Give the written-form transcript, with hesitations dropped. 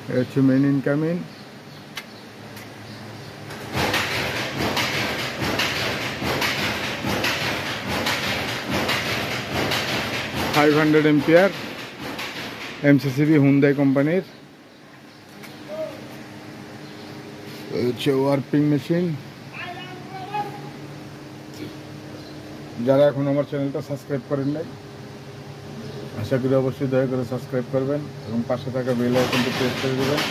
এটা হচ্ছে main incoming. $500 MCCB Hyundai কোম্পানির হচ্ছে ওয়ার্পিং মেশিন। যারা এখন আমার চ্যানেলটা সাবস্ক্রাইব করেন নাই, আশা করি অবশ্যই দয়া করে সাবস্ক্রাইব করবেন এবং পাশে থাকা বেল আইকনটি প্রেস করে দেবেন।